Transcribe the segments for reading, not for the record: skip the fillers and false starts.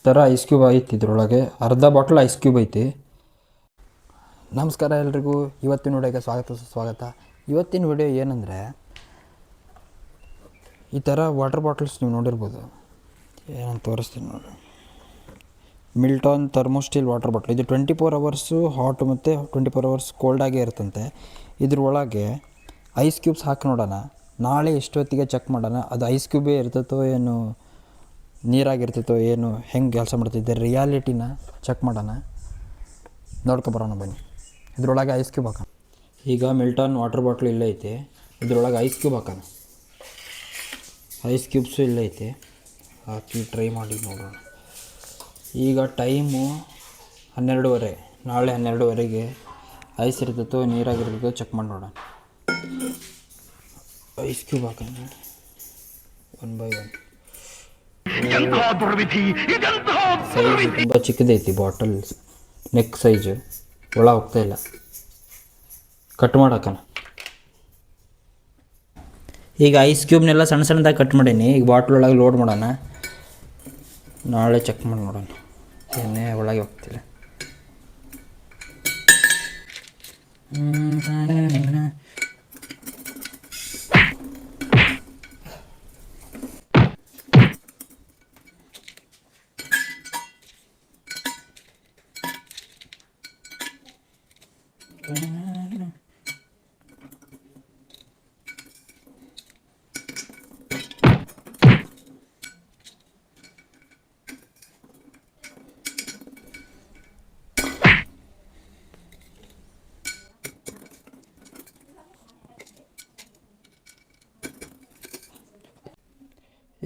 ಥರ ice cube ಐತಿ ಇದ್ರೊಳಗೆ. ಅರ್ಧ ಬಾಟ್ಲ್ ಐಸ್ ಕ್ಯೂಬ್ ಐತಿ. ನಮಸ್ಕಾರ ಎಲ್ರಿಗೂ, ಇವತ್ತಿನ ವಿಡಿಯೋಗೆ ಸ್ವಾಗತ. ಇವತ್ತಿನ ವಿಡಿಯೋ ಏನಂದರೆ, ಈ ಥರ ವಾಟರ್ ಬಾಟಲ್ಸ್ ನೀವು ನೋಡಿರ್ಬೋದು. ಏನಂತ ತೋರಿಸ್ತೀನಿ ನೋಡಿ. Milton ಥರ್ಮೋಸ್ಟಿಲ್ water bottle. ಇದು 24 ಅವರ್ಸು ಹಾಟ್ ಮತ್ತು 24 ಅವರ್ಸ್ ಕೋಲ್ಡಾಗೇ ಇರುತ್ತಂತೆ. ಇದ್ರೊಳಗೆ ಐಸ್ ಕ್ಯೂಬ್ಸ್ ಹಾಕಿ ನೋಡೋಣ. ನಾಳೆ ಎಷ್ಟೊತ್ತಿಗೆ ಚೆಕ್ ಮಾಡೋಣ, ಅದು ಐಸ್ ಕ್ಯೂಬೇ ಇರ್ತೈತೋ ಏನು ನೀರಾಗಿರ್ತೈತೋ ಏನು, ಹೆಂಗೆ ಕೆಲಸ ಮಾಡ್ತೈತೆ ರಿಯಾಲಿಟಿನ ಚೆಕ್ ಮಾಡೋಣ. ನೋಡ್ಕೊಬರೋಣ ಬನ್ನಿ. ಇದ್ರೊಳಗೆ ಐಸ್ ಕ್ಯೂಬ್ ಹಾಕೋಣ. ಈಗ ಮಿಲ್ಟಾನ್ ವಾಟರ್ ಬಾಟ್ಲ್ ಇಲ್ಲೇ ಐತೆ. ಇದ್ರೊಳಗೆ ಐಸ್ ಕ್ಯೂಬ್ ಹಾಕೋಣ. ಐಸ್ ಕ್ಯೂಬ್ಸು ಇಲ್ಲೇ ಐತೆ. ಹಾಕಿ ಟ್ರೈ ಮಾಡಿ ನೋಡೋಣ. ಈಗ ಟೈಮು 12:30. ನಾಳೆ 12:30ಗೆ ಐಸ್ ಇರ್ತೈತೋ ನೀರಾಗಿರ್ತೈತೋ ಚೆಕ್ ಮಾಡಿ ನೋಡೋಣ. ಐಸ್ ಕ್ಯೂಬ್ ಹಾಕೋಣ 1 by 1. ಸೈಜ್ ತುಂಬ ಚಿಕ್ಕದೈತಿ ಬಾಟಲ್. ನೆಕ್ ಸೈಜು ಒಳ ಹೋಗ್ತಾಯಿಲ್ಲ. ಕಟ್ ಮಾಡಾಕಣ. ಈಗ ಐಸ್ ಕ್ಯೂಬ್ನೆಲ್ಲ ಸಣ್ಣ ಸಣ್ಣದಾಗಿ ಕಟ್ ಮಾಡೀನಿ. ಈಗ ಬಾಟ್ಲ್ ಒಳಗೆ ಲೋಡ್ ಮಾಡೋಣ. ನಾಳೆ ಚೆಕ್ ಮಾಡಿ ನೋಡೋಣ. ಏನೇ ಒಳಗೆ ಹೋಗ್ತಿಲ್ಲ.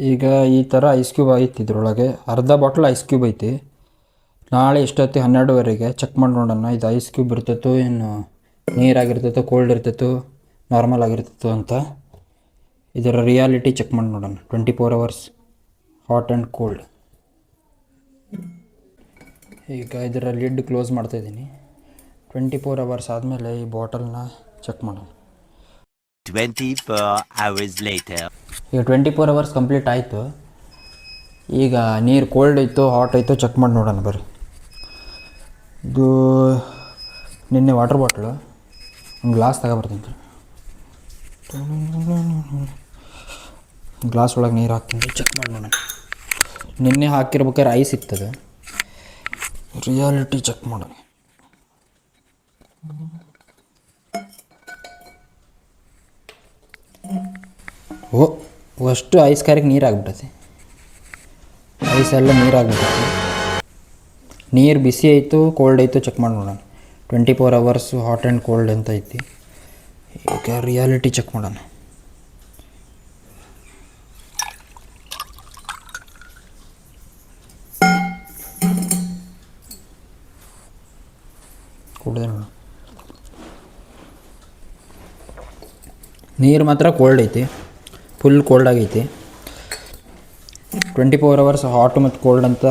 ಈಗ ಈ ಥರ ಐಸ್ ಕ್ಯೂಬ್ ಐತಿ. ಇದ್ರೊಳಗೆ ಅರ್ಧ ಬಾಟ್ಲ್ ಐಸ್ ಕ್ಯೂಬ್ ಐತಿ. ನಾಳೆ ಎಷ್ಟೊತ್ತಿ 12:30ಗೆ ಚೆಕ್ ಮಾಡಿ ನೋಡೋಣ. ಇದು ಐಸ್ ಕ್ಯೂಬ್ ಇರ್ತೈತೋ ಏನು ನೀರಾಗಿರ್ತೈತೋ ಕೋಲ್ಡ್ ಇರ್ತೈತೋ ನಾರ್ಮಲ್ ಆಗಿರ್ತೈತೋ ಅಂತ. ಇದರ ರಿಯಾಲಿಟಿ ಚೆಕ್ ಮಾಡಿ ನೋಡೋಣ. 24 ಅವರ್ಸ್ ಹಾಟ್ ಆ್ಯಂಡ್ ಕೋಲ್ಡ್. ಈಗ ಇದರ ಲಿಡ್ ಕ್ಲೋಸ್ ಮಾಡ್ತಾಯಿದ್ದೀನಿ. 24 ಅವರ್ಸ್ ಆದಮೇಲೆ ಈ ಬಾಟಲ್ನ ಚೆಕ್ ಮಾಡೋಣ. 24 hours later. ಈಗ 24 ಅವರ್ಸ್ ಕಂಪ್ಲೀಟ್ ಆಯಿತು. ಈಗ ನೀರು ಕೋಲ್ಡ್ ಐತೋ ಹಾಟ್ ಐತೋ ಚೆಕ್ ಮಾಡಿ ನೋಡೋಣ ಬರ್ರಿ. ಇದು ನಿನ್ನೆ ವಾಟರ್ ಬಾಟ್ಲು. ಒಂದು ಗ್ಲಾಸ್ ತಗೊಬರ್ತೀನಿ. ಗ್ಲಾಸ್ ಒಳಗೆ ನೀರು ಹಾಕ್ತೀನಿ, ಚೆಕ್ ಮಾಡಿ ನೋಡೋಣ. ನಿನ್ನೆ ಹಾಕಿರ್ಬೇಕಾದ್ರೆ ಐಸ್ ಇರ್ತದೆ. ರಿಯಾಲಿಟಿ ಚೆಕ್ ಮಾಡೋಣ. ಅಷ್ಟು ಐಸ್ ಕ್ಯಾರಿಗೆ ನೀರು ಆಗ್ಬಿಟ್ಟೈತಿ. ಐಸ್ ಎಲ್ಲ ನೀರಾಗ್ಬಿಟ್ಟೈತಿ. ನೀರು ಬಿಸಿ ಆಯಿತು ಕೋಲ್ಡ್ ಆಯಿತು ಚೆಕ್ ಮಾಡಿ ನೋಡೋಣ. 24 ಅವರ್ಸು ಹಾಟ್ ಆ್ಯಂಡ್ ಕೋಲ್ಡ್ ಅಂತ ಐತಿ. ಈಗ ರಿಯಾಲಿಟಿ ಚೆಕ್ ಮಾಡೋಣ. ಕುಡಿದೆ ನೋಡೋಣ. ನೀರು ಮಾತ್ರ ಕೋಲ್ಡ್ ಐತಿ, ಫುಲ್ ಕೋಲ್ಡ್ ಆಗೈತಿ. 24 ಅವರ್ಸ್ ಹಾಟ್ ಮತ್ತು ಕೋಲ್ಡ್ ಅಂತ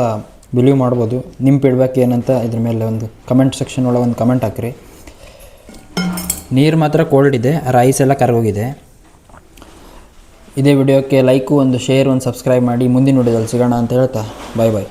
ಬಿಲೀವ್ ಮಾಡ್ಬೋದು. ನಿಮ್ಮ ಫೀಡ್ಬ್ಯಾಕ್ ಏನಂತ ಇದ್ರ ಮೇಲೆ ಒಂದು ಕಮೆಂಟ್ ಸೆಕ್ಷನ್ ಒಳಗೆ ಒಂದು ಕಮೆಂಟ್ ಹಾಕಿರಿ. ನೀರು ಮಾತ್ರ ಕೋಲ್ಡ್ ಇದೆ, ರೈಸ್ ಎಲ್ಲ ಕರಗೋಗಿದೆ. ಇದೇ ವಿಡಿಯೋಕ್ಕೆ ಲೈಕು, ಒಂದು ಶೇರ್, ಒಂದು ಸಬ್ಸ್ಕ್ರೈಬ್ ಮಾಡಿ. ಮುಂದಿನ ವಿಡಿಯೋದಲ್ಲಿ ಸಿಗೋಣ ಅಂತ ಹೇಳ್ತಾ ಬಾಯ್ ಬಾಯ್.